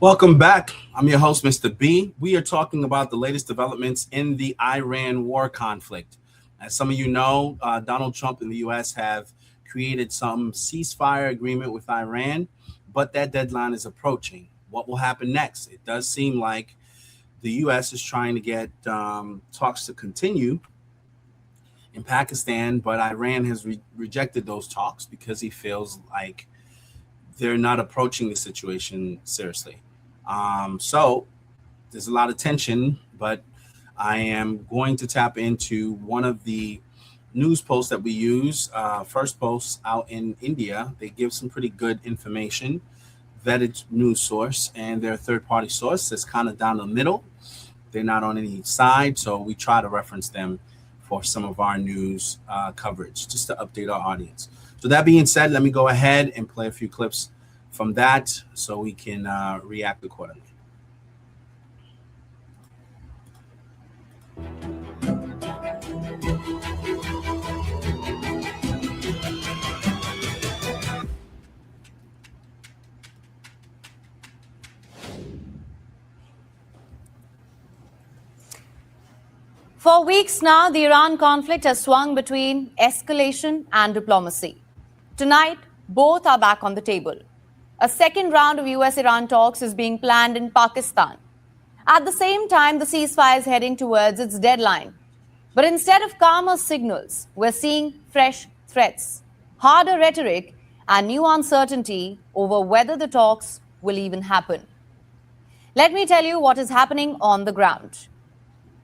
Welcome back. I'm your host, Mr. B. We are talking about the latest developments in the Iran war conflict. As some of you know, Donald Trump and the U.S. have created some ceasefire agreement with Iran, but that deadline is approaching. What will happen next? It does seem like the U.S. is trying to get talks to continue in Pakistan, but Iran has rejected those talks because he feels like they're not approaching the situation seriously. So there's a lot of tension, but I am going to tap into one of the news posts that we use, first posts out in India. They give some pretty good information, vetted news source, and their third-party source is kind of down the middle. They're not on any side, so we try to reference them for some of our news coverage, just to update our audience. So that being said, let me go ahead and play a few clips from that so we can react accordingly. For weeks now, the Iran conflict has swung between escalation and diplomacy. Tonight, both are back on the table. A second round of US-Iran talks is being planned in Pakistan. At the same time, the ceasefire is heading towards its deadline. But instead of calmer signals, we're seeing fresh threats, harder rhetoric, and new uncertainty over whether the talks will even happen. Let me tell you what is happening on the ground.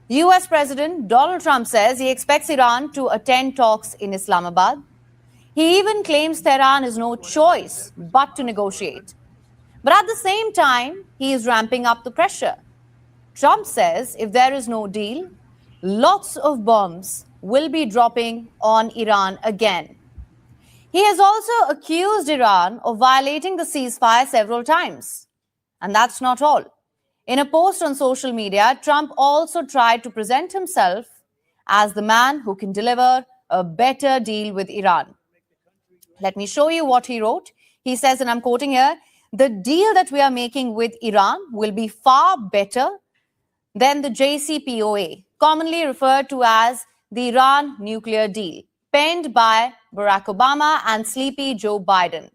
US President Donald Trump says he expects Iran to attend talks in Islamabad. He even claims Tehran has no choice but to negotiate. But at the same time, he is ramping up the pressure. Trump says if there is no deal, lots of bombs will be dropping on Iran again. He has also accused Iran of violating the ceasefire several times. And that's not all. In a post on social media, Trump also tried to present himself as the man who can deliver a better deal with Iran. Let me show you what he wrote. He says, and I'm quoting here, "The deal that we are making with Iran will be far better than the JCPOA, commonly referred to as the Iran nuclear deal, penned by Barack Obama and sleepy Joe Biden.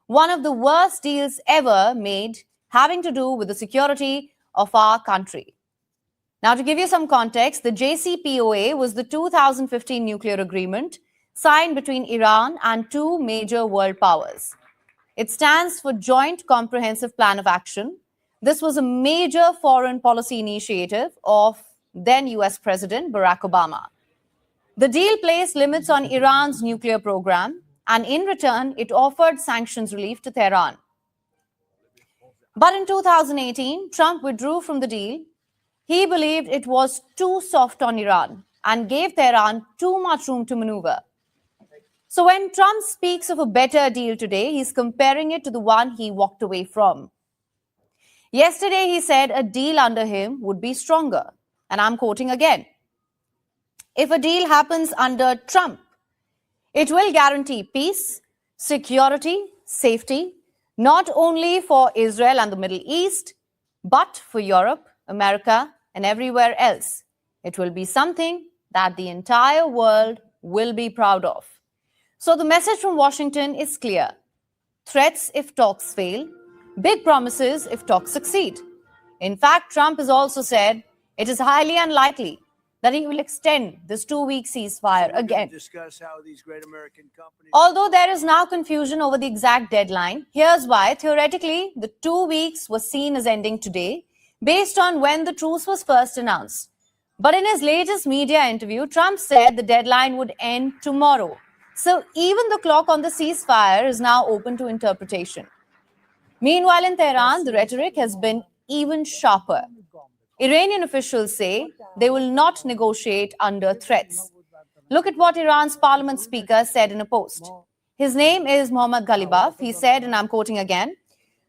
One of the worst deals ever made, having to do with the security of our country." Now, to give you some context, the JCPOA was the 2015 nuclear agreement signed between Iran and two major world powers. It stands for Joint Comprehensive Plan of Action. This was a major foreign policy initiative of then US President Barack Obama. The deal placed limits on Iran's nuclear program, and in return, it offered sanctions relief to Tehran. But in 2018, Trump withdrew from the deal. He believed it was too soft on Iran and gave Tehran too much room to maneuver. So when Trump speaks of a better deal today, he's comparing it to the one he walked away from. Yesterday, he said a deal under him would be stronger. And I'm quoting again. "If a deal happens under Trump, it will guarantee peace, security, safety, not only for Israel and the Middle East, but for Europe, America, and everywhere else. It will be something that the entire world will be proud of." So the message from Washington is clear. Threats if talks fail, big promises if talks succeed. In fact, Trump has also said it is highly unlikely that he will extend this 2-week ceasefire again. Although there is now confusion over the exact deadline, here's why. Theoretically, the 2 weeks was seen as ending today based on when the truce was first announced. But in his latest media interview, Trump said the deadline would end tomorrow. So even the clock on the ceasefire is now open to interpretation. Meanwhile, in Tehran, the rhetoric has been even sharper. Iranian officials say they will not negotiate under threats. Look at what Iran's parliament speaker said in a post. His name is Mohammad Ghalibaf. He said, and I'm quoting again,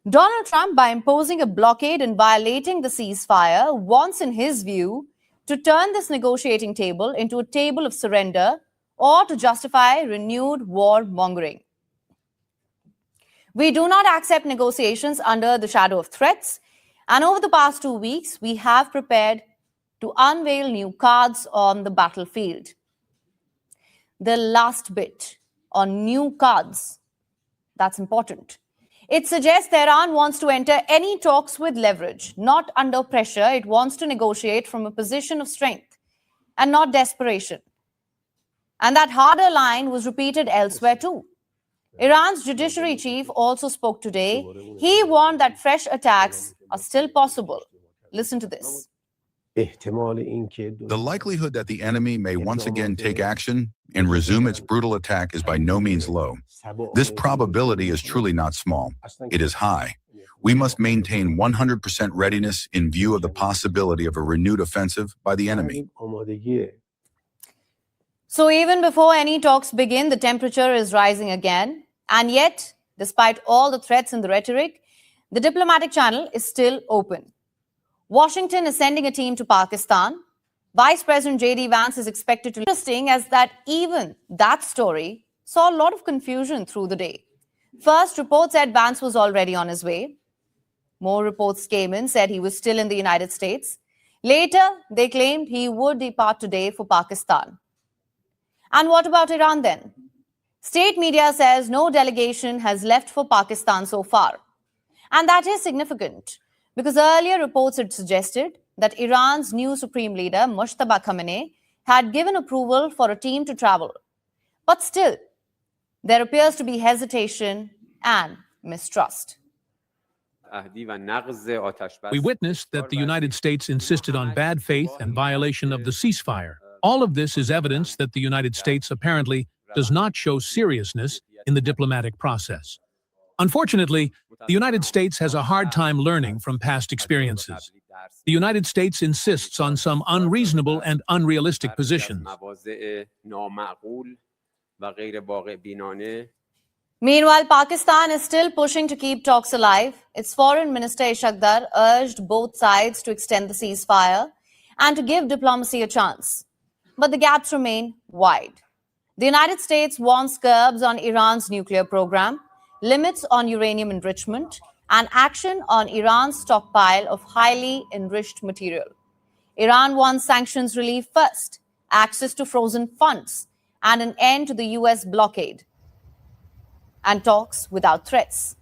"Donald Trump, by imposing a blockade and violating the ceasefire, wants, in his view, to turn this negotiating table into a table of surrender or to justify renewed war mongering. We do not accept negotiations under the shadow of threats. And over the past 2 weeks, we have prepared to unveil new cards on the battlefield. The last bit on new cards, that's important. It suggests Tehran wants to enter any talks with leverage, not under pressure. It wants to negotiate from a position of strength and not desperation. And that harder line was repeated elsewhere too. Iran's judiciary chief also spoke today. He warned that fresh attacks are still possible. Listen to this. The likelihood that the enemy may once again take action and resume its brutal attack is by no means low. This probability is truly not small. It is high. We must maintain 100% readiness in view of the possibility of a renewed offensive by the enemy. So even before any talks begin, the temperature is rising again. And yet, despite all the threats and the rhetoric, the diplomatic channel is still open. Washington is sending a team to Pakistan. Vice President J.D. Vance is expected to... Interesting as that even that story saw a lot of confusion through the day. First, reports said Vance was already on his way. More reports came in, said he was still in the United States. Later, they claimed he would depart today for Pakistan. And what about Iran then? State media says no delegation has left for Pakistan so far. And that is significant because earlier reports had suggested that Iran's new supreme leader, Mojtaba Khamenei, had given approval for a team to travel. But still, there appears to be hesitation and mistrust. We witnessed that the United States insisted on bad faith and violation of the ceasefire. All of this is evidence that the United States apparently does not show seriousness in the diplomatic process. Unfortunately, the United States has a hard time learning from past experiences. The United States insists on some unreasonable and unrealistic positions. Meanwhile, Pakistan is still pushing to keep talks alive. Its Foreign Minister Ishaq Dar urged both sides to extend the ceasefire and to give diplomacy a chance. But the gaps remain wide. The United States wants curbs on Iran's nuclear program, limits on uranium enrichment, and action on Iran's stockpile of highly enriched material. Iran wants sanctions relief first, access to frozen funds, and an end to the US blockade, and talks without threats.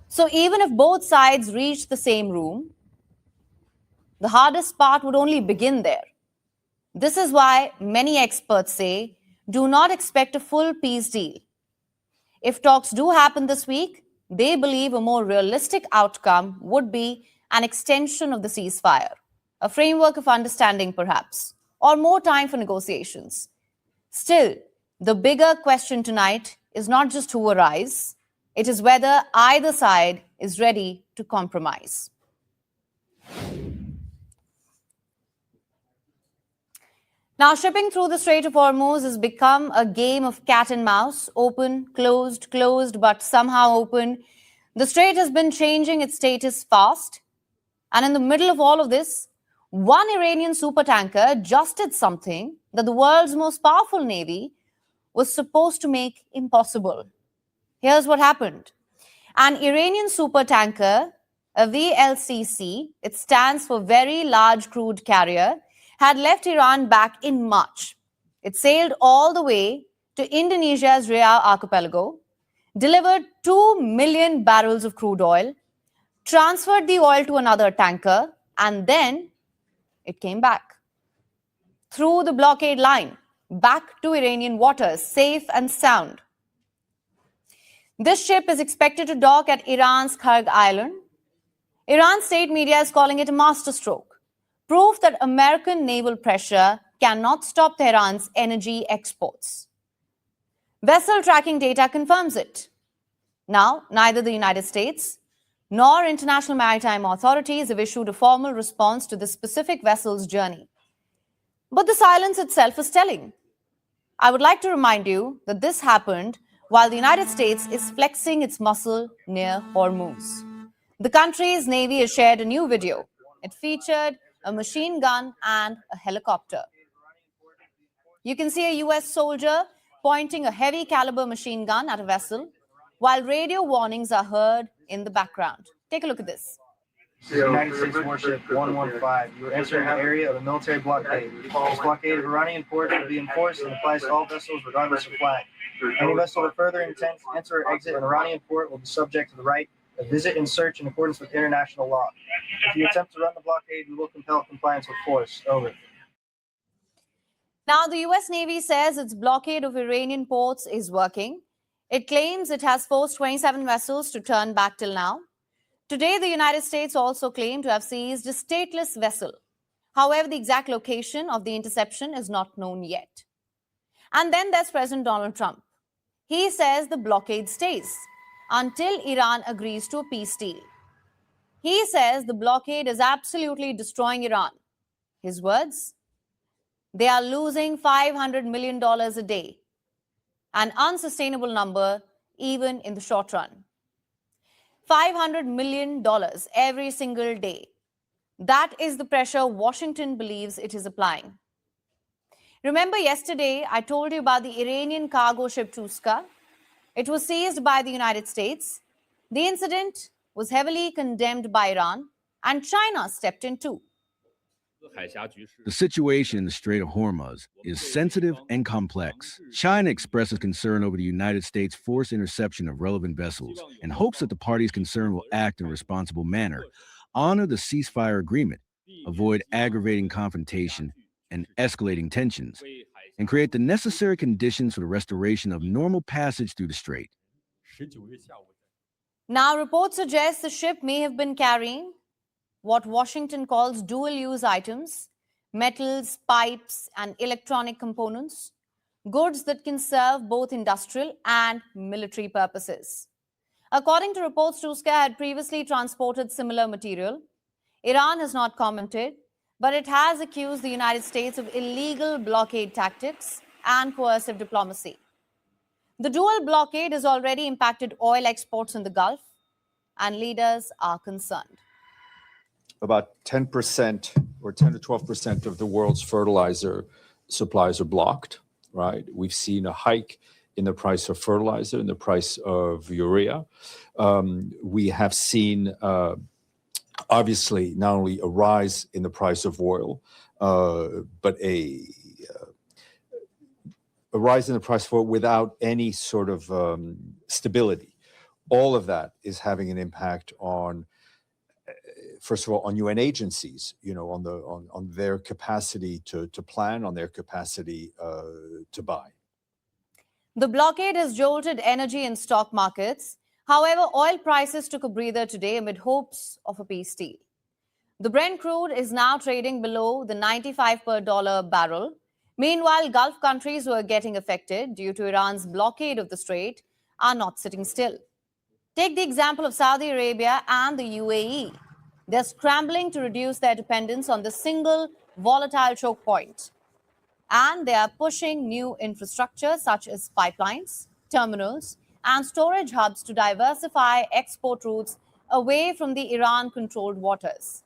So even if both sides reach the same room, the hardest part would only begin there. This is why many experts say, do not expect a full peace deal. If talks do happen this week, they believe a more realistic outcome would be an extension of the ceasefire, a framework of understanding perhaps, or more time for negotiations. Still, the bigger question tonight is not just who arrives, it is whether either side is ready to compromise. Now, shipping through the Strait of Hormuz has become a game of cat and mouse, open, closed, closed, but somehow open. The strait has been changing its status fast. And in the middle of all of this, one Iranian supertanker just did something that the world's most powerful navy was supposed to make impossible. Here's what happened. An Iranian supertanker, a VLCC, it stands for Very Large Crude Carrier, had left Iran back in March. It sailed all the way to Indonesia's Riau archipelago, delivered 2 million barrels of crude oil, transferred the oil to another tanker, and then it came back. Through the blockade line, back to Iranian waters, safe and sound. This ship is expected to dock at Iran's Kharg Island. Iran's state media is calling it a masterstroke. Proof that American naval pressure cannot stop Tehran's energy exports. Vessel tracking data confirms it. Now, neither the United States nor international maritime authorities have issued a formal response to the specific vessel's journey. But the silence itself is telling. I would like to remind you that this happened while the United States is flexing its muscle near Hormuz. The country's navy has shared a new video. It featured a machine gun and a helicopter. You can see a US soldier pointing a heavy caliber machine gun at a vessel, while radio warnings are heard in the background. Take a look at this. United States warship 115. You are entering the area of a military blockade. This blockade of Iranian ports will be enforced and applies to all vessels regardless of flag. Any vessel that further intends to enter or exit an Iranian port will be subject to the right of visit and search in accordance with international law. If you attempt to run the blockade, we will compel compliance with force. Over. Now, the US Navy says its blockade of Iranian ports is working. It claims it has forced 27 vessels to turn back till now. Today, the United States also claimed to have seized a stateless vessel. However, the exact location of the interception is not known yet. And then there's President Donald Trump. He says the blockade stays until Iran agrees to a peace deal. He says the blockade is absolutely destroying Iran. His words? They are losing $500 million a day, an unsustainable number even in the short run. $500 million every single day. That is the pressure Washington believes it is applying. Remember yesterday, I told you about the Iranian cargo ship Tuska. It was seized by the United States. The incident was heavily condemned by Iran, and China stepped in too. The situation in the Strait of Hormuz is sensitive and complex. China expresses concern over the United States' forced interception of relevant vessels and hopes that the parties concerned will act in a responsible manner, honor the ceasefire agreement, avoid aggravating confrontation and escalating tensions, and create the necessary conditions for the restoration of normal passage through the strait. Now, reports suggest the ship may have been carrying what Washington calls dual-use items, metals, pipes, and electronic components, goods that can serve both industrial and military purposes. According to reports, Tuska had previously transported similar material. Iran has not commented, but it has accused the United States of illegal blockade tactics and coercive diplomacy. The dual blockade has already impacted oil exports in the Gulf, and leaders are concerned. About 10% or 10 to 12% of the world's fertilizer supplies are blocked, right? We've seen a hike in the price of fertilizer, in the price of urea. We have seen, obviously, not only a rise in the price of oil, but a rise in the price of oil without any sort of stability. All of that is having an impact on, first of all, on UN agencies, on their capacity to plan, on their capacity to buy. The blockade has jolted energy and stock markets. However, oil prices took a breather today amid hopes of a peace deal. The Brent crude is now trading below the 95 per dollar barrel. Meanwhile, Gulf countries who are getting affected due to Iran's blockade of the strait are not sitting still. Take the example of Saudi Arabia and the UAE. They're scrambling to reduce their dependence on the single volatile choke point. And they are pushing new infrastructure such as pipelines, terminals, and storage hubs to diversify export routes away from the Iran-controlled waters.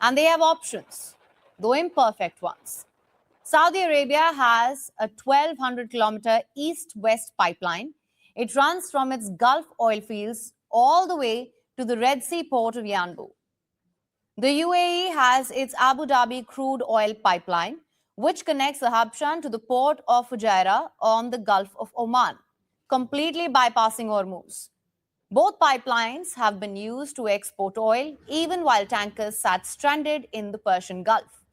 And they have options, though imperfect ones. Saudi Arabia has a 1,200-kilometer east-west pipeline. It runs from its Gulf oil fields all the way to the Red Sea port of Yanbu. The UAE has its Abu Dhabi crude oil pipeline, which connects the Habshan to the port of Fujairah on the Gulf of Oman, completely bypassing Hormuz. Both pipelines have been used to export oil even while tankers sat stranded in the Persian Gulf.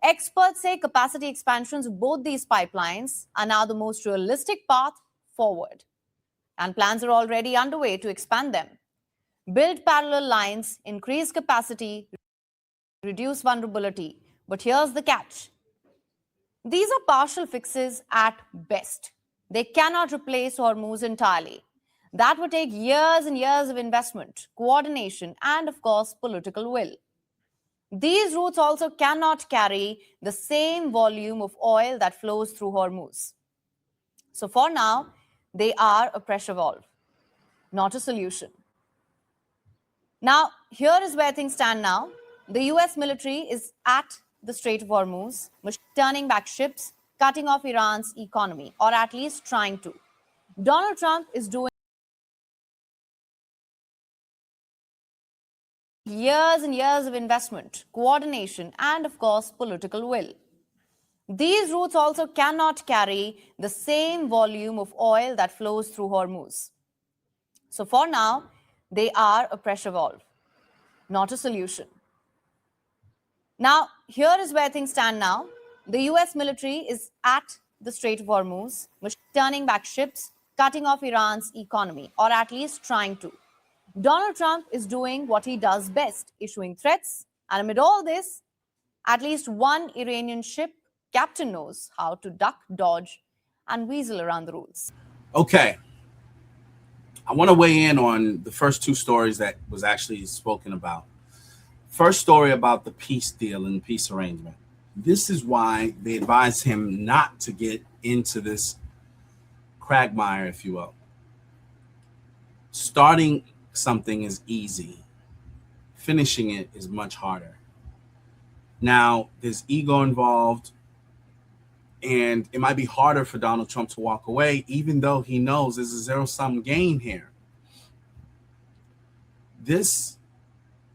Experts say capacity expansions of both these pipelines are now the most realistic path forward. And plans are already underway to expand them. Build parallel lines, increase capacity, reduce vulnerability. But here's the catch. These are partial fixes at best. They cannot replace Hormuz entirely. That would take years and years of investment, coordination, and of course, political will. These routes also cannot carry the same volume of oil that flows through Hormuz. So for now, they are a pressure valve, not a solution. Now, here is where things stand now. The US military is at the Strait of Hormuz, turning back ships, cutting off Iran's economy, or at least trying to. Donald Trump is doing years and years of investment, coordination, and of course, political will. These routes also cannot carry the same volume of oil that flows through Hormuz. So for now, they are a pressure valve, not a solution. Now, here is where things stand now. The US military is at the Strait of Hormuz, which is turning back ships, cutting off Iran's economy, or at least trying to. Donald Trump is doing what he does best, issuing threats. And amid all this, at least one Iranian ship captain knows how to duck, dodge, and weasel around the rules. Okay. I want to weigh in on the first two stories that was actually spoken about. First story about the peace deal and the peace arrangement. This is why they advised him not to get into this quagmire, if you will. Starting something is easy. Finishing it is much harder. Now, there's ego involved, and it might be harder for Donald Trump to walk away, even though he knows there's a zero-sum game here. This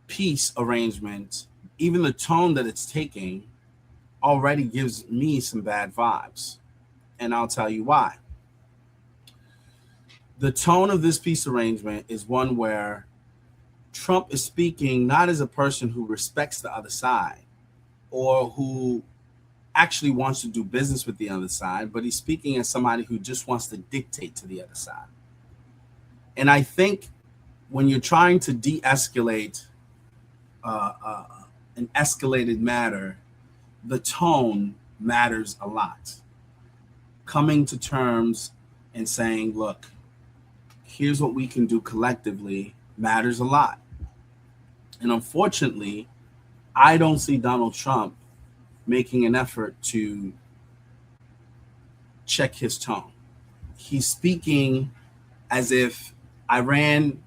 peace arrangement, even the tone that it's taking, already gives me some bad vibes. And I'll tell you why. The tone of this peace arrangement is one where Trump is speaking not as a person who respects the other side or who actually wants to do business with the other side, but he's speaking as somebody who just wants to dictate to the other side. And I think when you're trying to de-escalate an escalated matter, the tone matters a lot. Coming to terms and saying, look, here's what we can do collectively matters a lot. And unfortunately, I don't see Donald Trump making an effort to check his tone. He's speaking as if Iran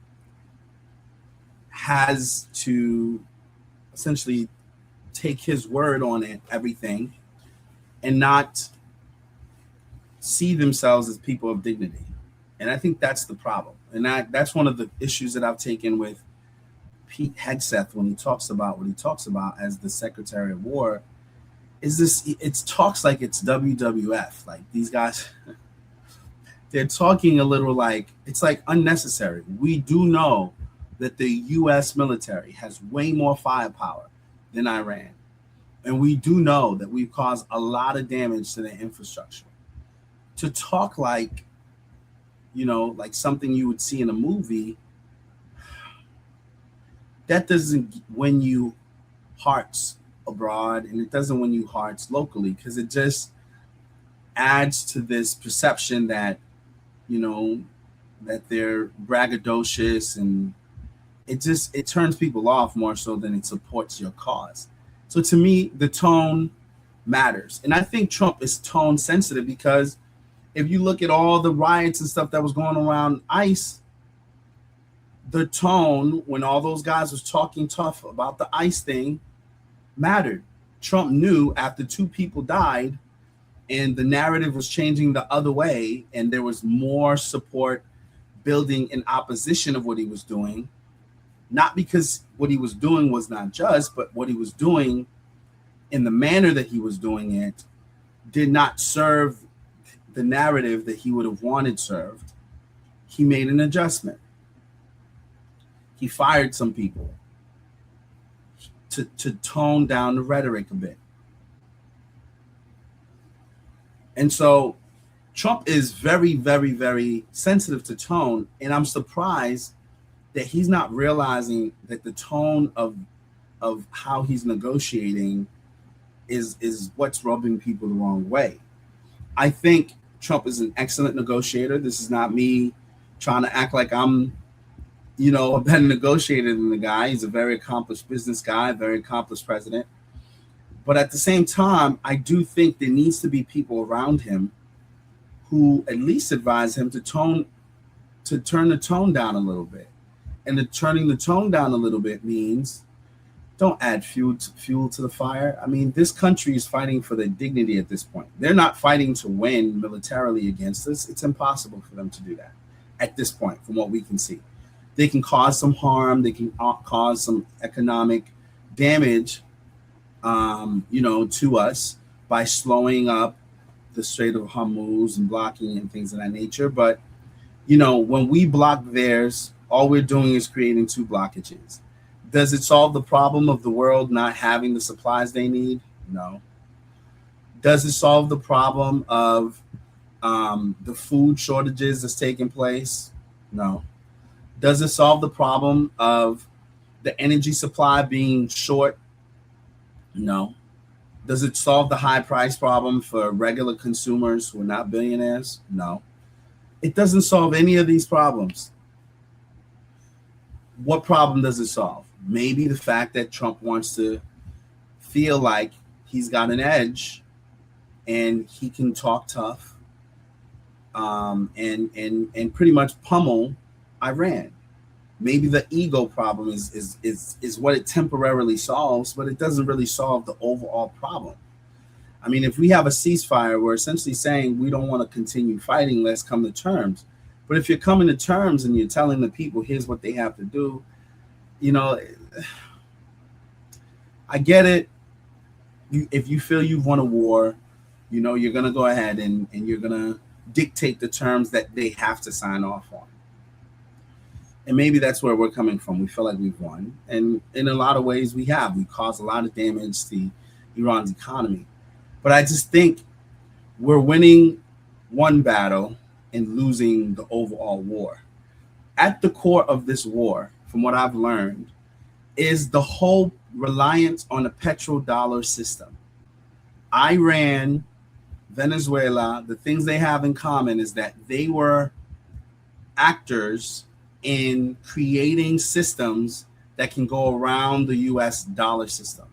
has to essentially take his word on it, everything, and not see themselves as people of dignity. And I think that's the problem. And that's one of the issues that I've taken with Pete Hegseth when he talks about what he talks about as the Secretary of War. Is this, it talks like it's WWF. Like these guys, they're talking a little like, it's like unnecessary. We do know that the US military has way more firepower than Iran. And we do know that we've caused a lot of damage to their infrastructure. To talk like, you know, like something you would see in a movie, that doesn't win you hearts abroad, and it doesn't win you hearts locally, because it just adds to this perception that, you know, that they're braggadocious, and it turns people off more so than it supports your cause. So to me, the tone matters. And I think Trump is tone sensitive, because if you look at all the riots and stuff that was going around ICE, the tone when all those guys was talking tough about the ICE thing mattered. Trump knew after 2 people died and the narrative was changing the other way, and there was more support building in opposition of what he was doing, not because what he was doing was not just, but what he was doing in the manner that he was doing it did not serve the narrative that he would have wanted served. He made an adjustment. He fired some people to tone down the rhetoric a bit. And so Trump is very, very, very sensitive to tone. And I'm surprised that he's not realizing that the tone of how he's negotiating is what's rubbing people the wrong way. I think Trump is an excellent negotiator. This is not me trying to act like I'm, you know, a better negotiator than the guy. He's a very accomplished business guy, very accomplished president. But at the same time, I do think there needs to be people around him who at least advise him to turn the tone down a little bit. And turning the tone down a little bit means don't add fuel to the fire. I mean, this country is fighting for their dignity at this point. They're not fighting to win militarily against us. It's impossible for them to do that at this point, from what we can see. they can cause some harm. They can cause some economic damage, to us by slowing up the Strait of Hormuz and blocking and things of that nature. But, when we block theirs, all we're doing is creating two blockages. Does it solve the problem of the world not having the supplies they need? No. Does it solve the problem of the food shortages that's taking place? No. Does it solve the problem of the energy supply being short? No. Does it solve the high price problem for regular consumers who are not billionaires? No. It doesn't solve any of these problems. What problem does it solve? Maybe the fact that Trump wants to feel like he's got an edge and he can talk tough and pretty much pummel Iran. Maybe the ego problem is what it temporarily solves, but it doesn't really solve the overall problem. I mean, if we have a ceasefire, we're essentially saying we don't want to continue fighting, let's come to terms. But if you're coming to terms and you're telling the people, here's what they have to do, I get it. If you feel you've won a war, you're going to go ahead and you're going to dictate the terms that they have to sign off on. And maybe that's where we're coming from. We feel like we've won. And in a lot of ways we have. We caused a lot of damage to Iran's economy. But I just think we're winning one battle and losing the overall war. At the core of this war, from what I've learned, is the whole reliance on a petrodollar system. Iran, Venezuela, the things they have in common is that they were actors in creating systems that can go around the US dollar system.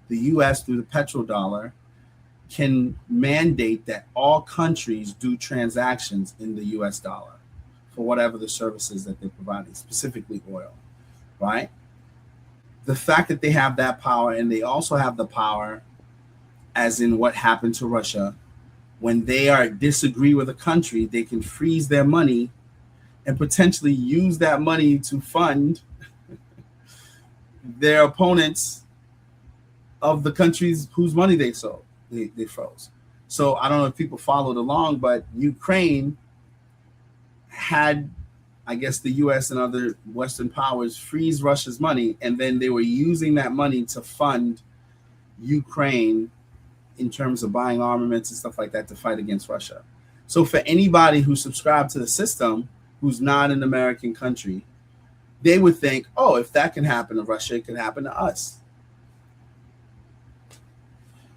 The US, through the petrodollar, can mandate that all countries do transactions in the US dollar for whatever the services that they're providing, specifically oil, right? The fact that they have that power, and they also have the power, as in what happened to Russia, when they disagree with a country, they can freeze their money and potentially use that money to fund their opponents of the countries whose money they froze. So I don't know if people followed along, but Ukraine had, I guess, the US and other Western powers freeze Russia's money, and then they were using that money to fund Ukraine in terms of buying armaments and stuff like that to fight against Russia. So for anybody who subscribed to the system, who's not an American country, they would think, oh, if that can happen to Russia, it can happen to us.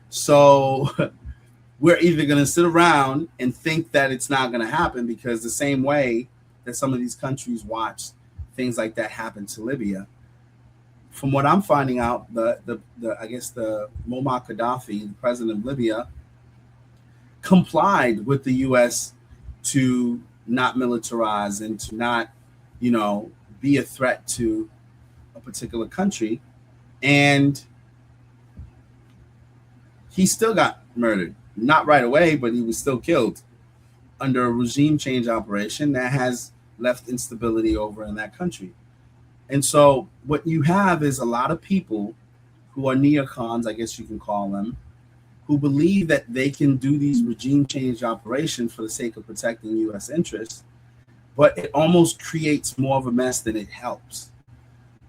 So we're either going to sit around and think that it's not going to happen, because the same way that some of these countries watch things like that happen to Libya, from what I'm finding out, I guess the Muammar Gaddafi, the president of Libya, complied with the U.S. to not militarize and to not, be a threat to a particular country, and he still got murdered. Not right away, but he was still killed under a regime change operation that has left instability over in that country. And so what you have is a lot of people who are neocons, I guess you can call them, who believe that they can do these regime change operations for the sake of protecting U.S. interests, but it almost creates more of a mess than it helps.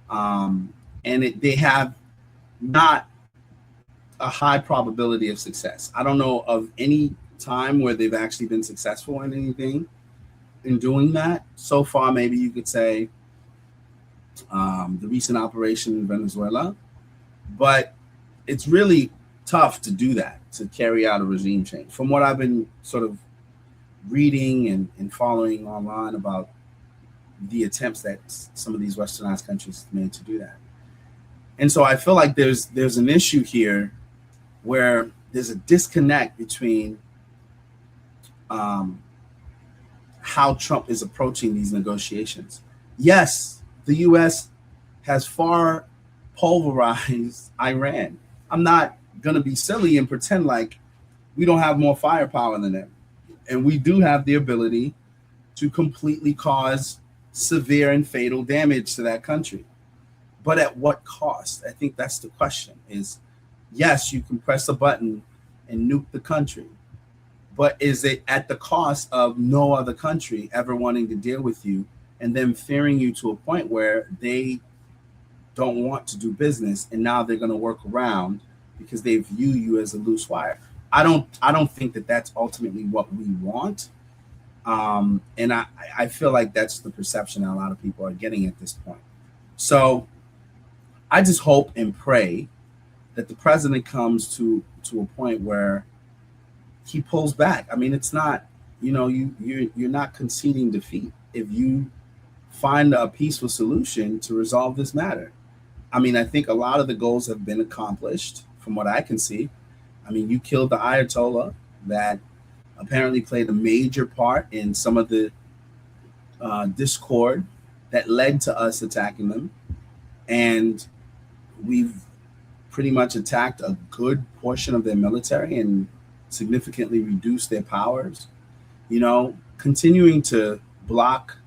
They have not a high probability of success. I don't know of any time where they've actually been successful in anything in doing that. So far, maybe you could say the recent operation in Venezuela, but it's really tough to do that, to carry out a regime change. From what I've been sort of reading and following online about the attempts that some of these westernized countries made to do that. And so I feel like there's an issue here where there's a disconnect between how Trump is approaching these negotiations. Yes, the U.S. has far pulverized Iran. I'm not going to be silly and pretend like we don't have more firepower than them. And we do have the ability to completely cause severe and fatal damage to that country. But at what cost? I think that's the question. Is yes, you can press a button and nuke the country, but is it at the cost of no other country ever wanting to deal with you and then fearing you to a point where they don't want to do business and now they're going to work around because they view you as a loose wire? I don't think that that's ultimately what we want. And I feel like that's the perception that a lot of people are getting at this point. So I just hope and pray that the president comes to a point where he pulls back. I mean, it's not, you're not conceding defeat if you find a peaceful solution to resolve this matter. I mean, I think a lot of the goals have been accomplished from what I can see. I mean, you killed the Ayatollah that apparently played a major part in some of the discord that led to us attacking them. And we've pretty much attacked a good portion of their military and significantly reduced their powers. Continuing to block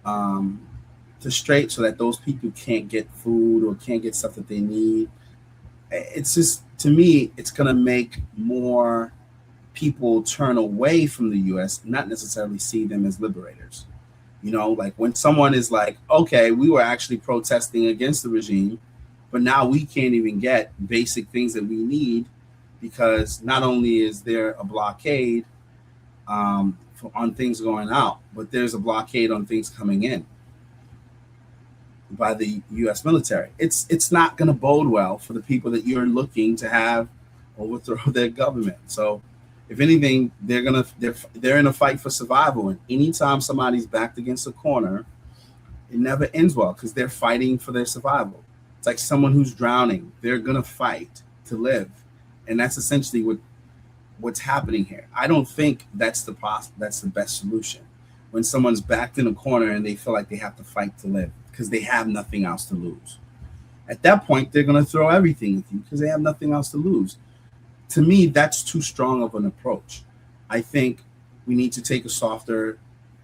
the strait so that those people can't get food or can't get stuff that they need. It's just, to me, it's going to make more people turn away from the U.S., not necessarily see them as liberators. Like when someone is like, okay, we were actually protesting against the regime, but now we can't even get basic things that we need because not only is there a blockade on things going out, but there's a blockade on things coming in by the U.S. military. It's not going to bode well for the people that you're looking to have overthrow their government. So if anything, they're in a fight for survival. And anytime somebody's backed against a corner, it never ends well because they're fighting for their survival. It's like someone who's drowning. They're going to fight to live. And that's essentially what's happening here. I don't think that's the best solution. When someone's backed in a corner and they feel like they have to fight to live because they have nothing else to lose. At that point, they're going to throw everything at you because they have nothing else to lose. To me, that's too strong of an approach. I think we need to take a softer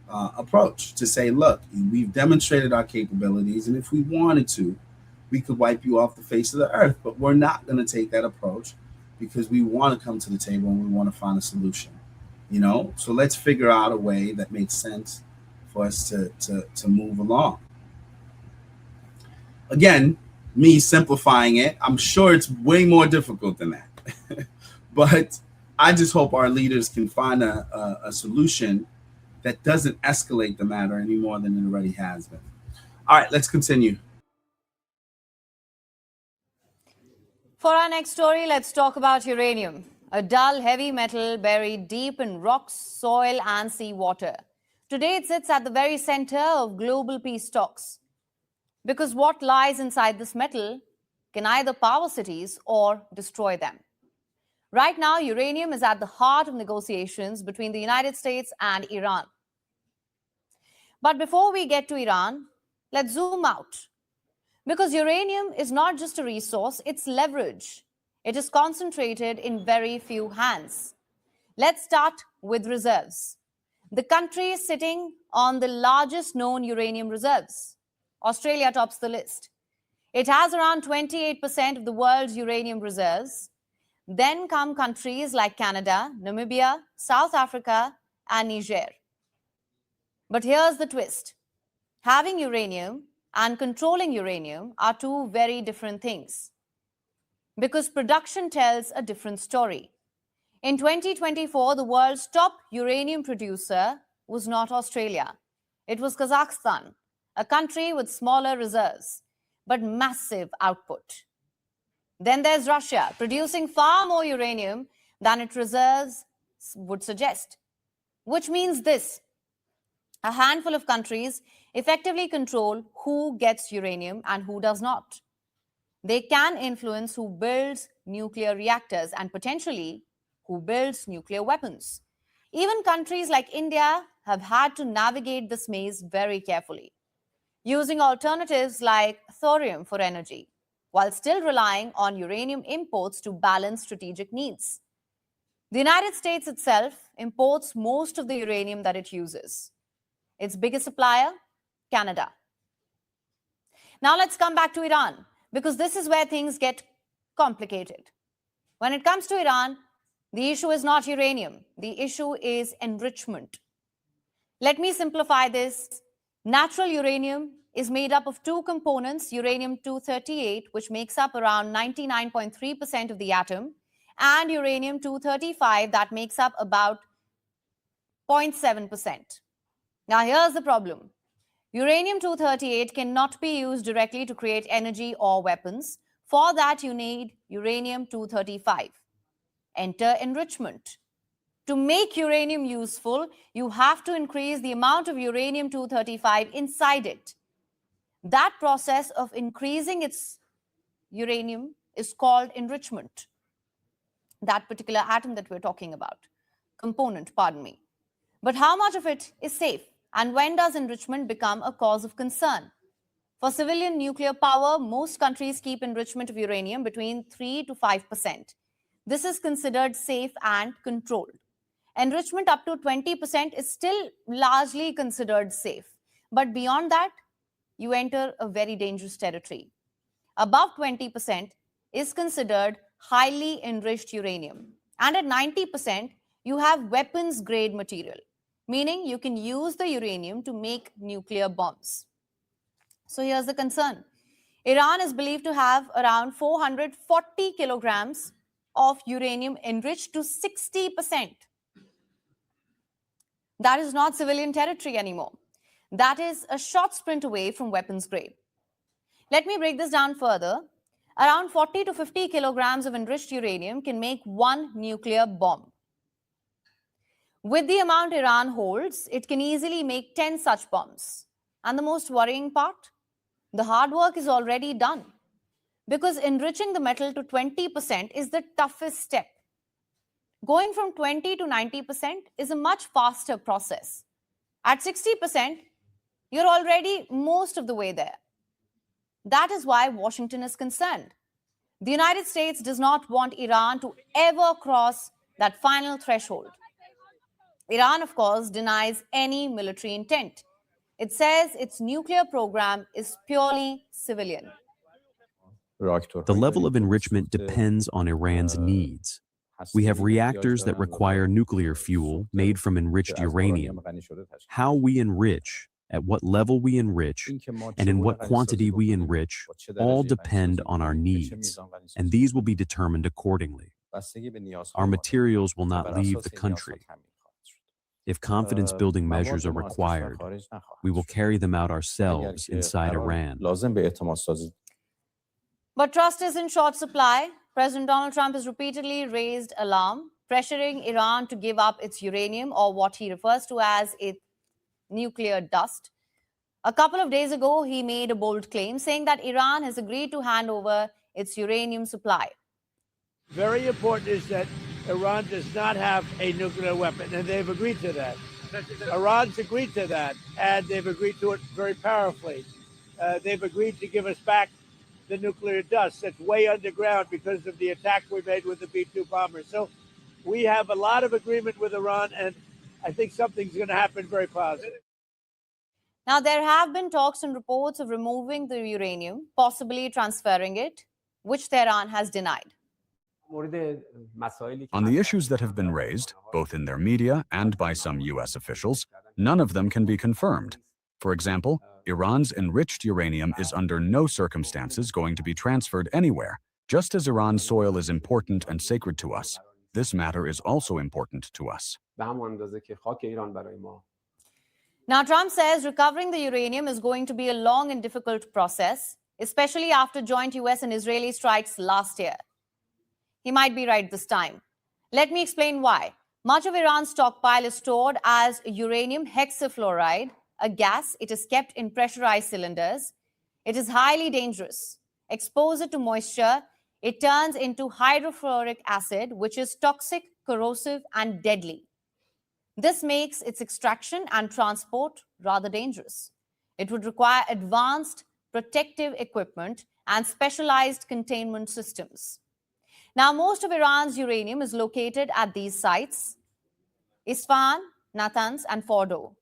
approach to say, look, we've demonstrated our capabilities, and if we wanted to, we could wipe you off the face of the earth, but we're not going to take that approach because we want to come to the table and we want to find a solution. So let's figure out a way that makes sense for us to move along. Again, me simplifying it, I'm sure it's way more difficult than that. But I just hope our leaders can find a solution that doesn't escalate the matter any more than it already has been. All right, let's continue. For our next story, let's talk about uranium, a dull, heavy metal buried deep in rocks, soil, and seawater. Today, it sits at the very center of global peace talks. Because what lies inside this metal can either power cities or destroy them. Right now, uranium is at the heart of negotiations between the United States and Iran. But before we get to Iran, let's zoom out. Because uranium is not just a resource, it's leverage. It is concentrated in very few hands. Let's start with reserves. The country is sitting on the largest known uranium reserves. Australia tops the list. It has around 28% of the world's uranium reserves. Then come countries like Canada, Namibia, South Africa, and Niger. But here's the twist. Having uranium and controlling uranium are two very different things. Because production tells a different story. In 2024, the world's top uranium producer was not Australia. It was Kazakhstan, a country with smaller reserves, but massive output. Then there's Russia, producing far more uranium than its reserves would suggest. Which means this: a handful of countries effectively control who gets uranium and who does not. They can influence who builds nuclear reactors and potentially who builds nuclear weapons. Even countries like India have had to navigate this maze very carefully, using alternatives like thorium for energy, while still relying on uranium imports to balance strategic needs. The United States itself imports most of the uranium that it uses. Its biggest supplier, Canada. Now let's come back to Iran, because this is where things get complicated. When it comes to Iran, the issue is not uranium. The issue is enrichment. Let me simplify this. Natural uranium is made up of two components, uranium-238, which makes up around 99.3% of the atom, and uranium-235, that makes up about 0.7%. Now here's the problem. Uranium-238 cannot be used directly to create energy or weapons. For that, you need uranium-235. Enter enrichment. To make uranium useful, you have to increase the amount of uranium-235 inside it. That process of increasing its uranium is called enrichment. That particular atom that we're talking about, component, pardon me. But how much of it is safe? And when does enrichment become a cause of concern? For civilian nuclear power, most countries keep enrichment of uranium between 3 to 5%. This is considered safe and controlled. Enrichment up to 20% is still largely considered safe. But beyond that, you enter a very dangerous territory. Above 20% is considered highly enriched uranium. And at 90%, you have weapons-grade material, meaning you can use the uranium to make nuclear bombs. So here's the concern. Iran is believed to have around 440 kilograms of uranium enriched to 60%. That is not civilian territory anymore. That is a short sprint away from weapons grade. Let me break this down further. Around 40 to 50 kilograms of enriched uranium can make one nuclear bomb. With the amount Iran holds, it can easily make 10 such bombs. And the most worrying part? The hard work is already done. Because enriching the metal to 20% is the toughest step. Going from 20 to 90% is a much faster process. At 60%, you're already most of the way there. That is why Washington is concerned. The United States does not want Iran to ever cross that final threshold. Iran, of course, denies any military intent. It says its nuclear program is purely civilian. The level of enrichment depends on Iran's needs. We have reactors that require nuclear fuel made from enriched uranium. How we enrich, at what level we enrich, and in what quantity we enrich all depend on our needs, and these will be determined accordingly. Our materials will not leave the country. If confidence-building measures are required, we will carry them out ourselves inside Iran. But trust is in short supply. President Donald Trump has repeatedly raised alarm, pressuring Iran to give up its uranium, or what he refers to as its nuclear dust. A couple of days ago, he made a bold claim saying that Iran has agreed to hand over its uranium supply. Very important is that Iran does not have a nuclear weapon, and they've agreed to that. Iran's agreed to that, and they've agreed to it very powerfully. They've agreed to give us back the nuclear dust that's way underground because of the attack we made with the B-2 bombers. So we have a lot of agreement with Iran, and I think something's going to happen very positive. Now, there have been talks and reports of removing the uranium, possibly transferring it, which Tehran has denied. On the issues that have been raised, both in their media and by some U.S. officials, none of them can be confirmed. For example, Iran's enriched uranium is under no circumstances going to be transferred anywhere. Just as Iran's soil is important and sacred to us, this matter is also important to us. Now, Trump says recovering the uranium is going to be a long and difficult process, especially after joint U.S. and Israeli strikes last year. He might be right this time. Let me explain why. Much of Iran's stockpile is stored as uranium hexafluoride, a gas. It is kept in pressurized cylinders. It is highly dangerous. Expose it to moisture, it turns into hydrofluoric acid, which is toxic, corrosive, and deadly. This makes its extraction and transport rather dangerous. It would require advanced protective equipment and specialized containment systems. Now, most of Iran's uranium is located at these sites: Isfahan, Natanz, and Fordo.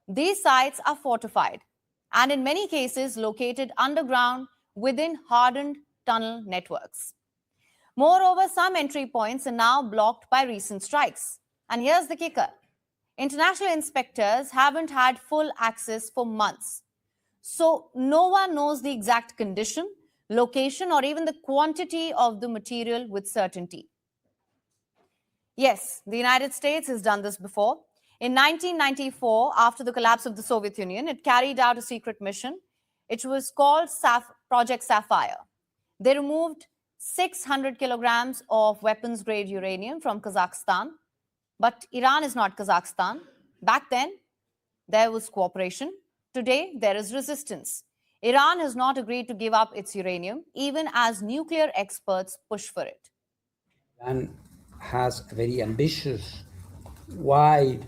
These sites are fortified and in many cases located underground within hardened tunnel networks. Moreover, some entry points are now blocked by recent strikes. And here's the kicker. International inspectors haven't had full access for months. So no one knows the exact condition, location, or even the quantity of the material with certainty. Yes, the United States has done this before. In 1994, after the collapse of the Soviet Union, it carried out a secret mission. It was called Project Sapphire. They removed 600 kilograms of weapons-grade uranium from Kazakhstan. But Iran is not Kazakhstan. Back then, there was cooperation. Today, there is resistance. Iran has not agreed to give up its uranium, even as nuclear experts push for it. Iran has a very ambitious, wide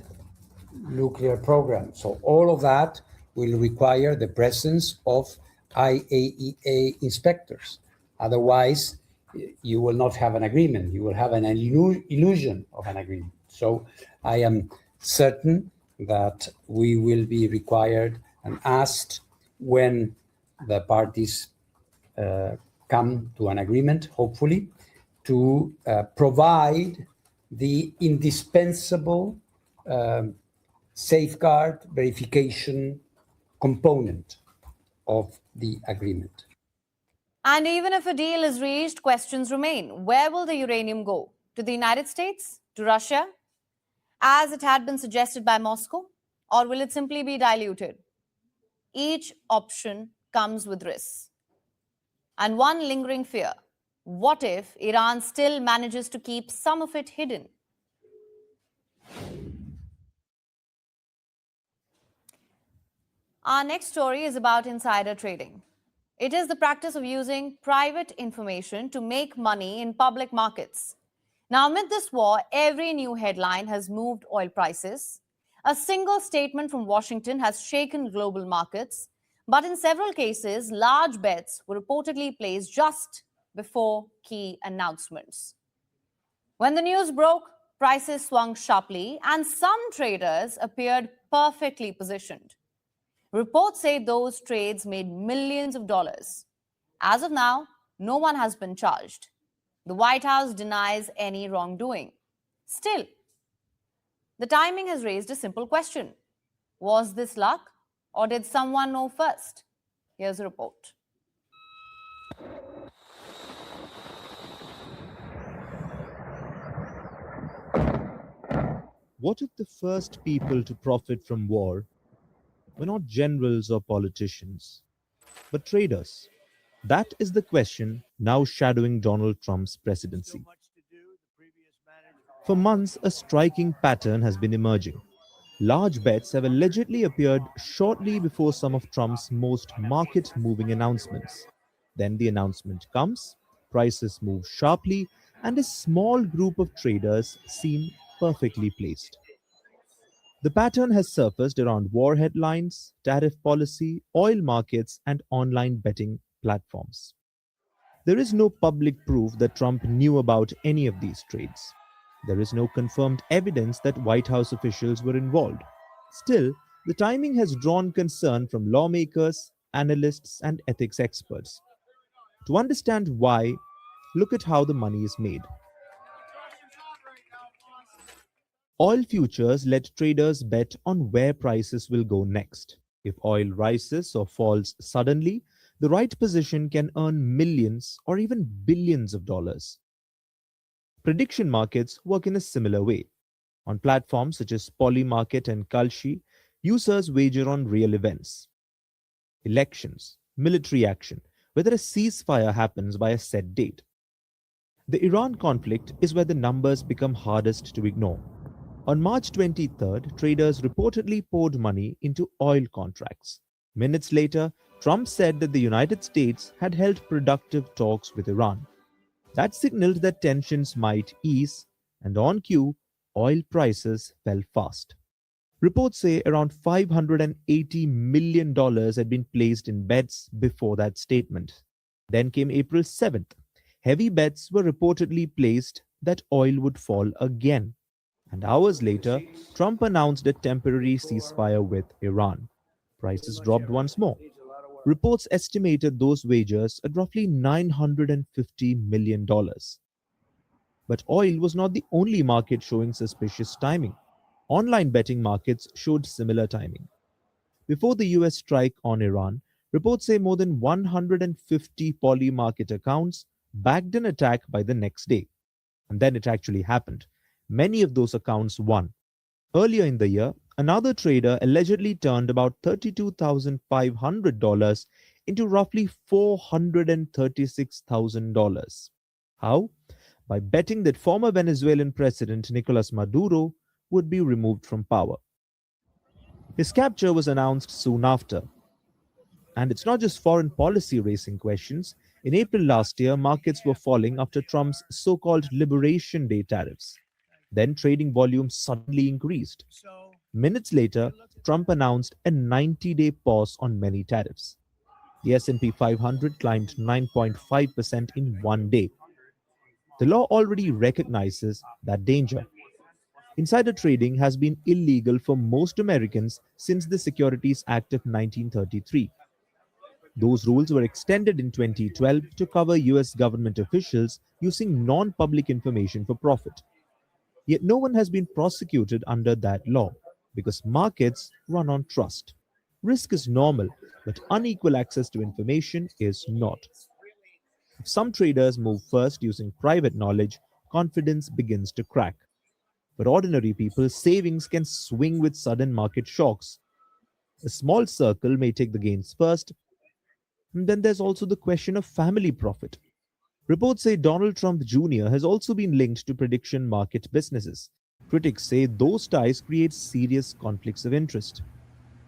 nuclear program. So all of that will require the presence of IAEA inspectors. Otherwise, you will not have an agreement. You will have an illusion of an agreement. So I am certain that we will be required and asked when the parties come to an agreement, hopefully, to provide the indispensable safeguard verification component of the agreement. And even if a deal is reached, questions remain. Where will the uranium go? To the United States? To Russia? As it had been suggested by Moscow? Or will it simply be diluted? Each option comes with risks. And one lingering fear. What if Iran still manages to keep some of it hidden? Our next story is about insider trading. It is the practice of using private information to make money in public markets. Now, amid this war, every new headline has moved oil prices. A single statement from Washington has shaken global markets. But in several cases, large bets were reportedly placed just before key announcements. When the news broke, prices swung sharply, and some traders appeared perfectly positioned. Reports say those trades made millions of dollars. As of now, no one has been charged. The White House denies any wrongdoing. Still, the timing has raised a simple question. Was this luck, or did someone know first? Here's a report. What if the first people to profit from war were not generals or politicians, but traders? That is the question now shadowing Donald Trump's presidency. For months, a striking pattern has been emerging. Large bets have allegedly appeared shortly before some of Trump's most market-moving announcements. Then the announcement comes, prices move sharply, and a small group of traders seem perfectly placed. The pattern has surfaced around war headlines, tariff policy, oil markets, and online betting platforms. There is no public proof that Trump knew about any of these trades. There is no confirmed evidence that White House officials were involved. Still, the timing has drawn concern from lawmakers, analysts, and ethics experts. To understand why, look at how the money is made. Oil futures let traders bet on where prices will go next. If oil rises or falls suddenly, the right position can earn millions or even billions of dollars. Prediction markets work in a similar way. On platforms such as Polymarket and Kalshi, users wager on real events. Elections, military action, whether a ceasefire happens by a set date. The Iran conflict is where the numbers become hardest to ignore. On March 23rd, traders reportedly poured money into oil contracts. Minutes later, Trump said that the United States had held productive talks with Iran. That signaled that tensions might ease, and on cue, oil prices fell fast. Reports say around $580 million had been placed in bets before that statement. Then came April 7th. Heavy bets were reportedly placed that oil would fall again. And hours later, Trump announced a temporary ceasefire with Iran. Prices dropped once more. Reports estimated those wagers at roughly $950 million. But oil was not the only market showing suspicious timing. Online betting markets showed similar timing. Before the US strike on Iran, reports say more than 150 poly market accounts backed an attack by the next day. And then it actually happened. Many of those accounts won. Earlier in the year, another trader allegedly turned about $32,500 into roughly $436,000. How? By betting that former Venezuelan President Nicolas Maduro would be removed from power. His capture was announced soon after. And it's not just foreign policy raising questions. In April last year, markets were falling after Trump's so-called Liberation Day tariffs. Then trading volume suddenly increased. Minutes later, Trump announced a 90-day pause on many tariffs. The S&P 500 climbed 9.5% in one day. The law already recognizes that danger. Insider trading has been illegal for most Americans since the Securities Act of 1933. Those rules were extended in 2012 to cover US government officials using non-public information for profit. Yet no one has been prosecuted under that law because markets run on trust. Risk is normal, but unequal access to information is not. If some traders move first using private knowledge, confidence begins to crack. But ordinary people's savings can swing with sudden market shocks. A small circle may take the gains first. And then there's also the question of family profit. Reports say Donald Trump Jr. has also been linked to prediction market businesses. Critics say those ties create serious conflicts of interest.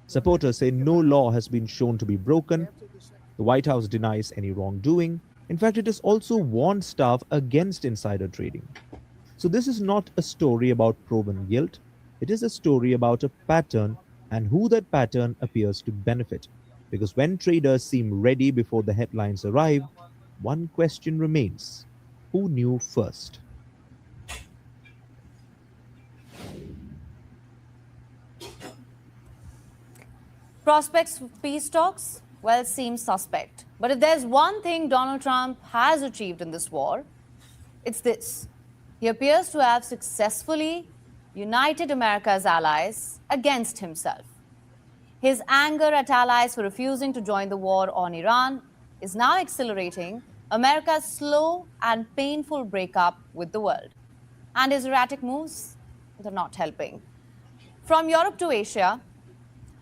Supporters say no law has been shown to be broken. The White House denies any wrongdoing. In fact, it has also warned staff against insider trading. So this is not a story about proven guilt. It is a story about a pattern and who that pattern appears to benefit. Because when traders seem ready before the headlines arrive, one question remains. Who knew first? Prospects for peace talks? Well, seems suspect. But if there's one thing Donald Trump has achieved in this war, it's this. He appears to have successfully united America's allies against himself. His anger at allies for refusing to join the war on Iran is now accelerating America's slow and painful breakup with the world. And his erratic moves, they're not helping. From Europe to Asia,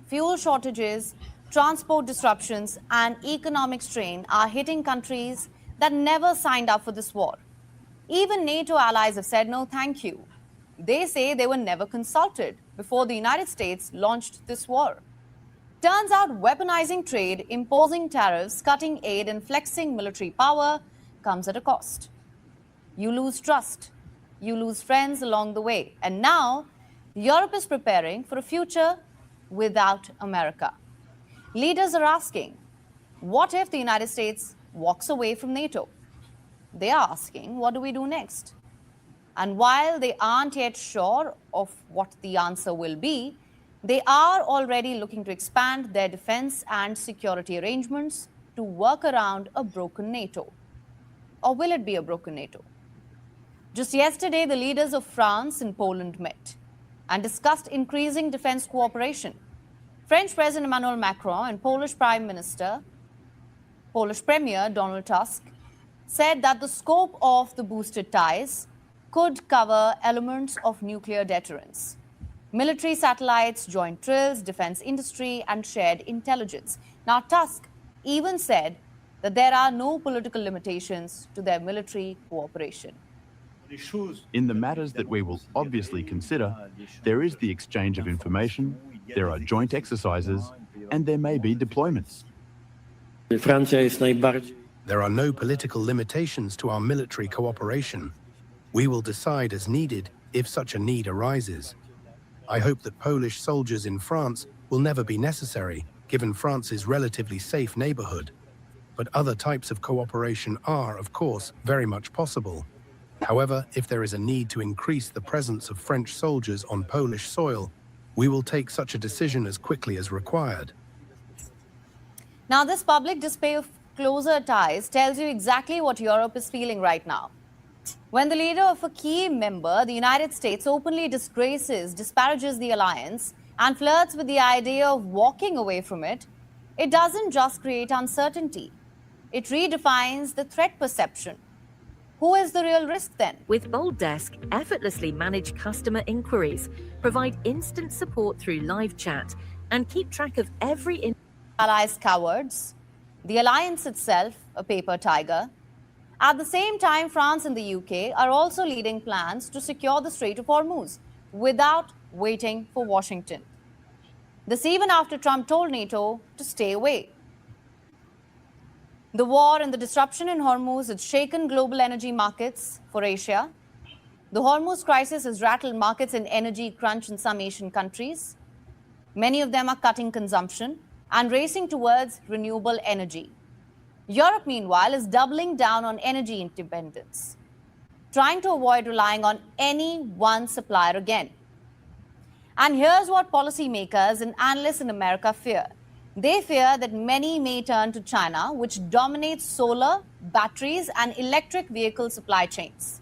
fuel shortages, transport disruptions, and economic strain are hitting countries that never signed up for this war. Even NATO allies have said no thank you. They say they were never consulted before the United States launched this war. Turns out weaponizing trade, imposing tariffs, cutting aid, and flexing military power comes at a cost. You lose trust. You lose friends along the way. And now, Europe is preparing for a future without America. Leaders are asking, what if the United States walks away from NATO? They are asking, what do we do next? And while they aren't yet sure of what the answer will be, they are already looking to expand their defense and security arrangements to work around a broken NATO. Or will it be a broken NATO? Just yesterday, the leaders of France and Poland met and discussed increasing defense cooperation. French President Emmanuel Macron and Polish Premier Donald Tusk said that the scope of the boosted ties could cover elements of nuclear deterrence, military satellites, joint drills, defense industry, and shared intelligence. Now, Tusk even said that there are no political limitations to their military cooperation. In the matters that we will obviously consider, there is the exchange of information, there are joint exercises, and there may be deployments. There are no political limitations to our military cooperation. We will decide as needed if such a need arises. I hope that Polish soldiers in France will never be necessary, given France's relatively safe neighborhood. But other types of cooperation are, of course, very much possible. However, if there is a need to increase the presence of French soldiers on Polish soil, we will take such a decision as quickly as required. Now, this public display of closer ties tells you exactly what Europe is feeling right now. When the leader of a key member, the United States, openly disgraces, disparages the alliance, and flirts with the idea of walking away from it, it doesn't just create uncertainty. It redefines the threat perception. Who is the real risk then? With BoldDesk, effortlessly manage customer inquiries, provide instant support through live chat, and keep track of every allies cowards, the alliance itself a paper tiger. At the same time, France and the UK are also leading plans to secure the Strait of Hormuz without waiting for Washington. This even after Trump told NATO to stay away. The war and the disruption in Hormuz has shaken global energy markets for Asia. The Hormuz crisis has rattled markets in energy crunch in some Asian countries. Many of them are cutting consumption and racing towards renewable energy. Europe, meanwhile, is doubling down on energy independence, trying to avoid relying on any one supplier again. And here's what policymakers and analysts in America fear. They fear that many may turn to China, which dominates solar, batteries, and electric vehicle supply chains.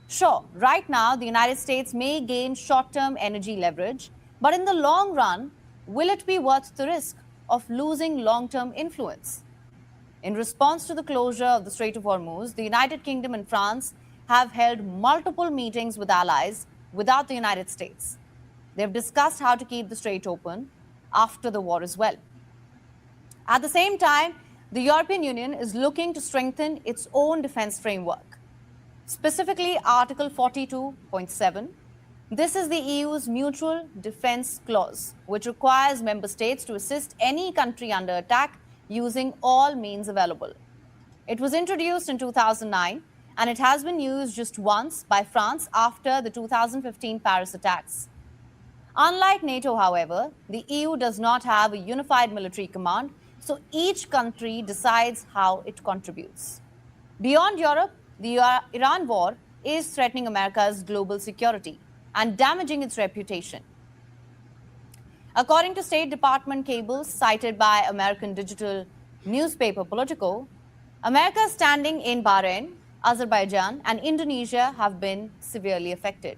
Sure, right now, the United States may gain short-term energy leverage, but in the long run, will it be worth the risk of losing long-term influence? In response to the closure of the Strait of Hormuz, the United Kingdom and France have held multiple meetings with allies without the United States. They've discussed how to keep the strait open after the war as well. At the same time, the European Union is looking to strengthen its own defense framework, specifically Article 42.7. This is the EU's Mutual Defense Clause, which requires member states to assist any country under attack using all means available. It was introduced in 2009, and it has been used just once by France after the 2015 Paris attacks. Unlike NATO, however, the EU does not have a unified military command, so each country decides how it contributes. Beyond Europe, the Iran war is threatening America's global security and damaging its reputation. According to State Department cables cited by American digital newspaper Politico, America's standing in Bahrain, Azerbaijan, and Indonesia have been severely affected.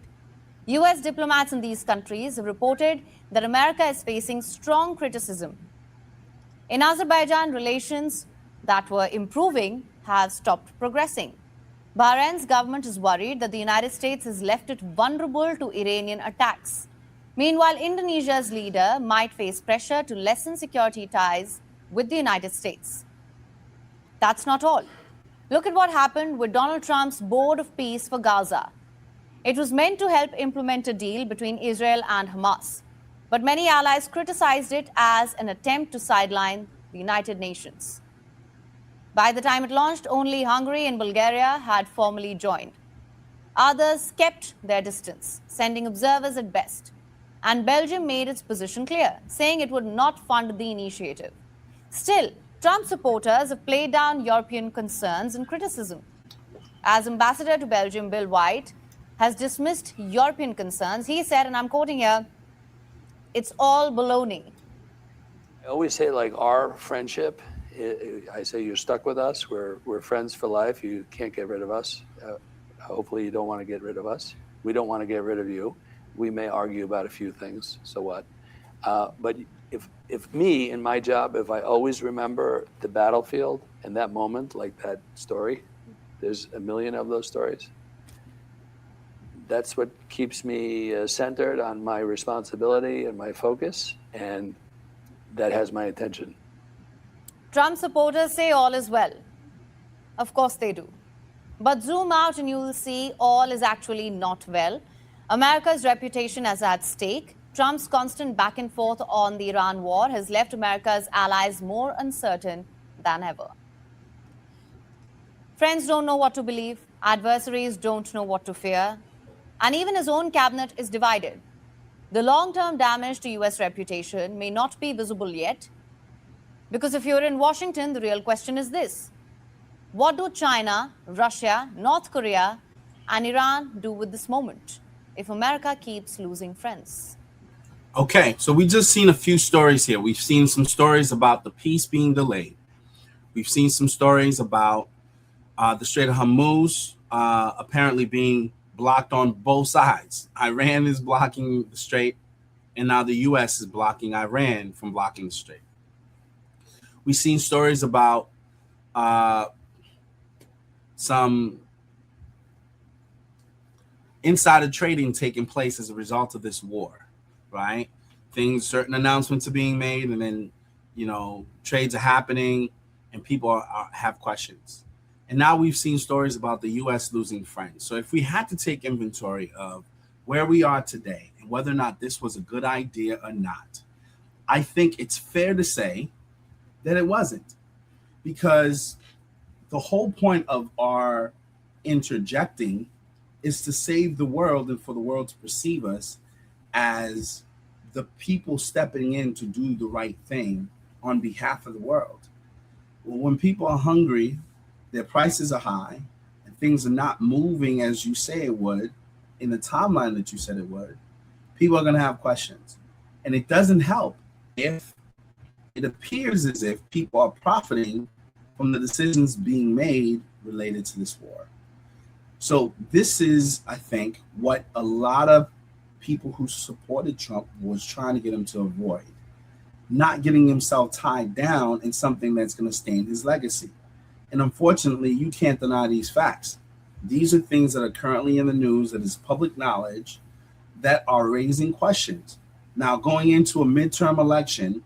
US diplomats in these countries have reported that America is facing strong criticism. In Azerbaijan, relations that were improving have stopped progressing. Bahrain's government is worried that the United States has left it vulnerable to Iranian attacks. Meanwhile, Indonesia's leader might face pressure to lessen security ties with the United States. That's not all. Look at what happened with Donald Trump's Board of Peace for Gaza. It was meant to help implement a deal between Israel and Hamas, but many allies criticized it as an attempt to sideline the United Nations. By the time it launched, only Hungary and Bulgaria had formally joined. Others kept their distance, sending observers at best. And Belgium made its position clear, saying it would not fund the initiative. Still, Trump supporters have played down European concerns and criticism. As Ambassador to Belgium, Bill White, has dismissed European concerns, he said, and I'm quoting here, "It's all baloney." I always say, like, our friendship, I say you're stuck with us. We're friends for life. You can't get rid of us. Hopefully you don't want to get rid of us. We don't want to get rid of you. We may argue about a few things, so what? But if me, in my job, if I always remember the battlefield and that moment, like that story, there's a million of those stories. That's what keeps me centered on my responsibility and my focus, and that has my attention. Trump supporters say all is well. Of course they do. But zoom out and you will see all is actually not well. America's reputation is at stake. Trump's constant back and forth on the Iran war has left America's allies more uncertain than ever. Friends don't know what to believe. Adversaries don't know what to fear. And even his own cabinet is divided. The long-term damage to US reputation may not be visible yet, because if you're in Washington, the real question is this: what do China, Russia, North Korea, and Iran do with this moment if America keeps losing friends? Okay, so we just seen a few stories here. We've seen some stories about the peace being delayed. We've seen some stories about the Strait of Hormuz apparently being blocked on both sides. Iran is blocking the strait, and now the U.S. is blocking Iran from blocking the strait. We've seen stories about some insider trading taking place as a result of this war, right? Certain announcements are being made, and then, trades are happening, and people have questions. And now we've seen stories about the U.S. losing friends. So if we had to take inventory of where we are today and whether or not this was a good idea or not, I think it's fair to say that it wasn't, because the whole point of our interjecting is to save the world and for the world to perceive us as the people stepping in to do the right thing on behalf of the world. Well, when people are hungry, their prices are high, and things are not moving as you say it would, in the timeline that you said it would, people are going to have questions. And it doesn't help if it appears as if people are profiting from the decisions being made related to this war. So this is, I think, what a lot of people who supported Trump was trying to get him to avoid, not getting himself tied down in something that's going to stain his legacy. And unfortunately, you can't deny these facts. These are things that are currently in the news, that is public knowledge, that are raising questions. Now, going into a midterm election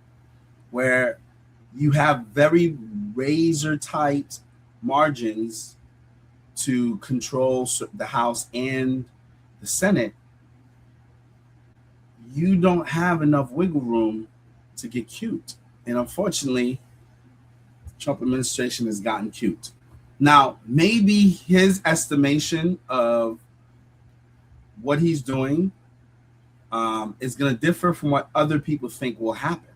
where you have very razor-tight margins to control the House and the Senate, you don't have enough wiggle room to get cute. And unfortunately, the Trump administration has gotten cute. Now, maybe his estimation of what he's doing is going to differ from what other people think will happen.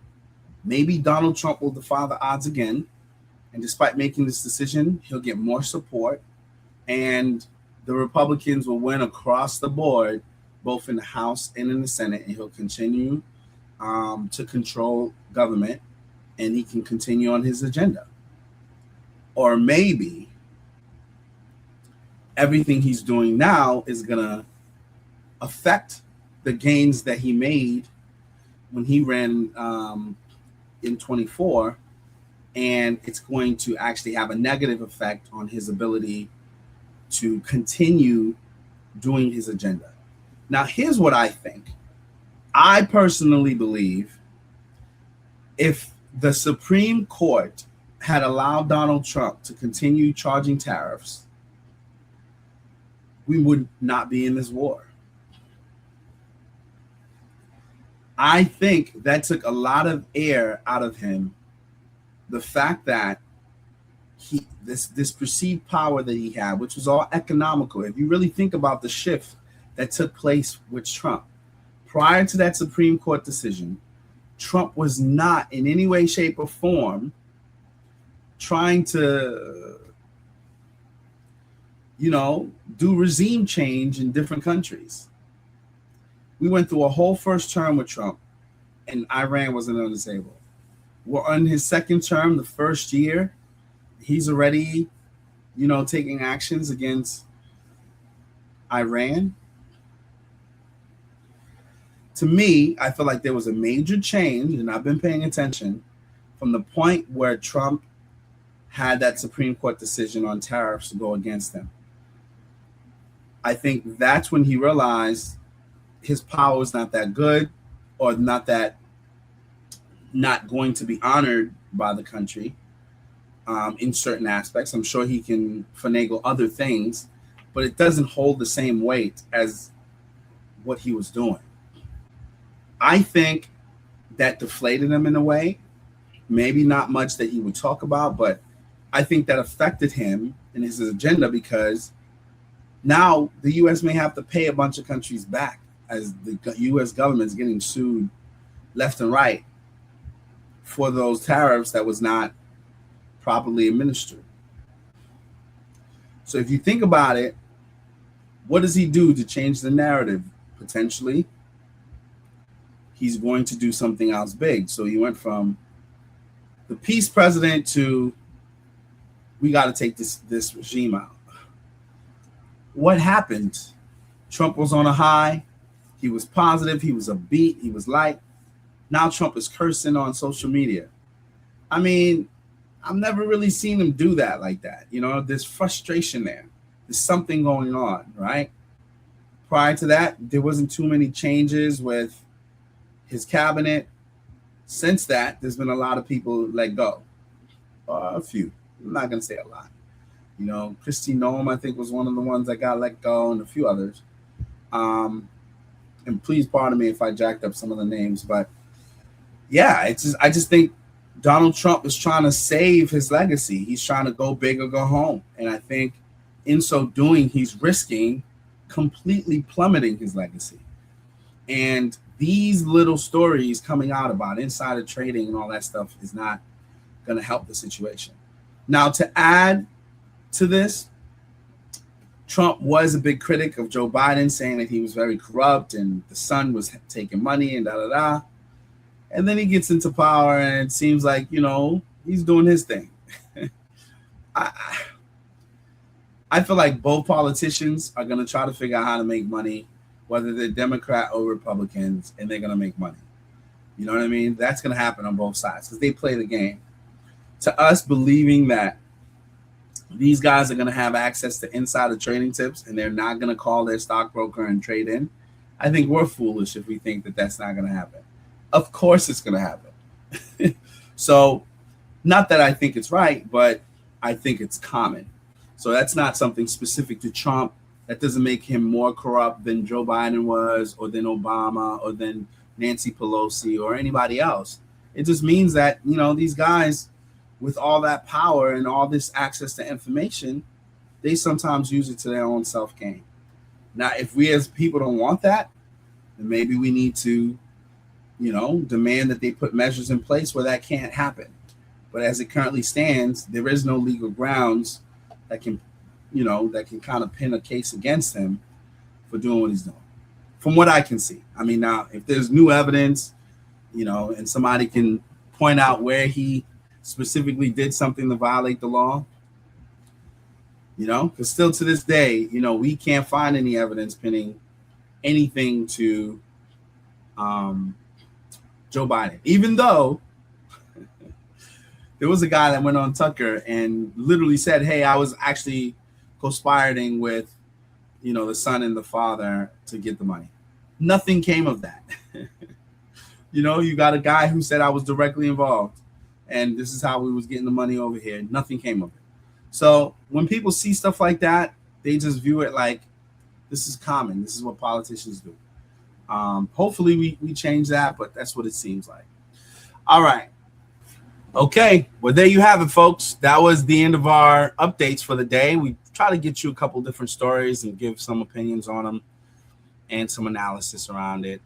Maybe Donald Trump will defy the odds again, and despite making this decision, he'll get more support, and the Republicans will win across the board, both in the House and in the Senate, and he'll continue to control government, and he can continue on his agenda. Or maybe everything he's doing now is going to affect the gains that he made when he ran in 24, and it's going to actually have a negative effect on his ability to continue doing his agenda. Now, here's what I think. I personally believe if the Supreme Court had allowed Donald Trump to continue charging tariffs, we would not be in this war. I think that took a lot of air out of him. The fact that this perceived power that he had, which was all economical. If you really think about the shift that took place with Trump, prior to that Supreme Court decision, Trump was not in any way, shape, or form trying to, do regime change in different countries. We went through a whole first term with Trump, and Iran wasn't on the table. We're on his second term, the first year. He's already, taking actions against Iran. To me, I feel like there was a major change, and I've been paying attention, from the point where Trump had that Supreme Court decision on tariffs to go against him. I think that's when he realized his power is not that good, or not going to be honored by the country in certain aspects. I'm sure he can finagle other things, but it doesn't hold the same weight as what he was doing. I think that deflated him in a way, maybe not much that he would talk about, but I think that affected him in his agenda, because now the U.S. may have to pay a bunch of countries back, as the U.S. government is getting sued left and right for those tariffs that was not properly administered. So if you think about it, what does he do to change the narrative? Potentially, he's going to do something else big. So he went from the peace president to we got to take this regime out. What happened? Trump was on a high. He was positive. He was upbeat. He was light. Now Trump is cursing on social media. I mean, I've never really seen him do that like that. You know, there's frustration there. There's something going on, right? Prior to that, there wasn't too many changes with his cabinet. Since that, there's been a lot of people let go. A few. I'm not going to say a lot. You know, Kristi Noem, I think, was one of the ones that got let go, and a few others. And please pardon me if I jacked up some of the names, but yeah, I just think Donald Trump is trying to save his legacy. He's trying to go big or go home. And I think in so doing, he's risking completely plummeting his legacy. And these little stories coming out about insider trading and all that stuff is not going to help the situation. Now, to add to this, Trump was a big critic of Joe Biden, saying that he was very corrupt and the son was taking money and da-da-da. And then he gets into power and it seems like, you know, he's doing his thing. I feel like both politicians are going to try to figure out how to make money, whether they're Democrat or Republicans, and they're going to make money. You know what I mean? That's going to happen on both sides because they play the game. To us believing that these guys are going to have access to insider trading tips and they're not going to call their stockbroker and trade in, I think we're foolish if we think that that's not going to happen. Of course it's going to happen. So not that I think it's right, but I think it's common. So that's not something specific to Trump. That doesn't make him more corrupt than Joe Biden was or than Obama or than Nancy Pelosi or anybody else. It just means that, you know, these guys with all that power and all this access to information, they sometimes use it to their own self-gain. Now, if we as people don't want that, then maybe we need to, you know, demand that they put measures in place where that can't happen. But as it currently stands, there is no legal grounds that can, you know, that can kind of pin a case against him for doing what he's doing, from what I can see. I mean, now, if there's new evidence, you know, and somebody can point out where he specifically did something to violate the law, you know, because still to this day, you know, we can't find any evidence pinning anything to Joe Biden, even though there was a guy that went on Tucker and literally said, hey, I was actually conspiring with, you know, the son and the father to get the money. Nothing came of that. You know, you got a guy who said I was directly involved and this is how we was getting the money over here. Nothing came of it. So when people see stuff like that, they just view it like this is common. This is what politicians do. Hopefully we change that, but that's what it seems like. All right. Okay. Well, there you have it, folks. That was the end of our updates for the day. We try to get you a couple different stories and give some opinions on them and some analysis around it.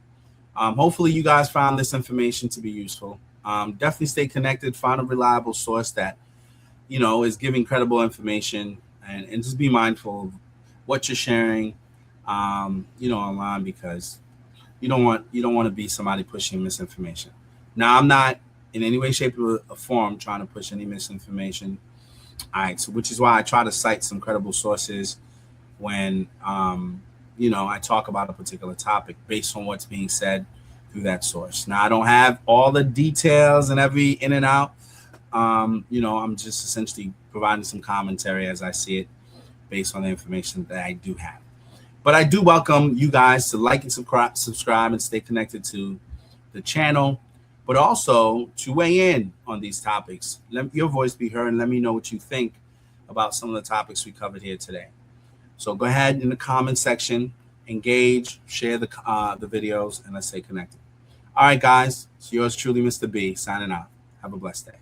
Hopefully you guys found this information to be useful. Definitely stay connected. Find a reliable source that, you know, is giving credible information, and just be mindful of what you're sharing, you know, online, because you don't want to be somebody pushing misinformation. Now, I'm not in any way, shape, or form trying to push any misinformation. All right, so which is why I try to cite some credible sources when you know, I talk about a particular topic based on what's being said through that source. Now, I don't have all the details and every in and out. You know, I'm just essentially providing some commentary as I see it based on the information that I do have. But I do welcome you guys to like and subscribe and stay connected to the channel, but also to weigh in on these topics. Let your voice be heard and let me know what you think about some of the topics we covered here today. So go ahead in the comment section, engage, share the videos, and let's stay connected. All right, guys, it's yours truly, Mr. B, signing out. Have a blessed day.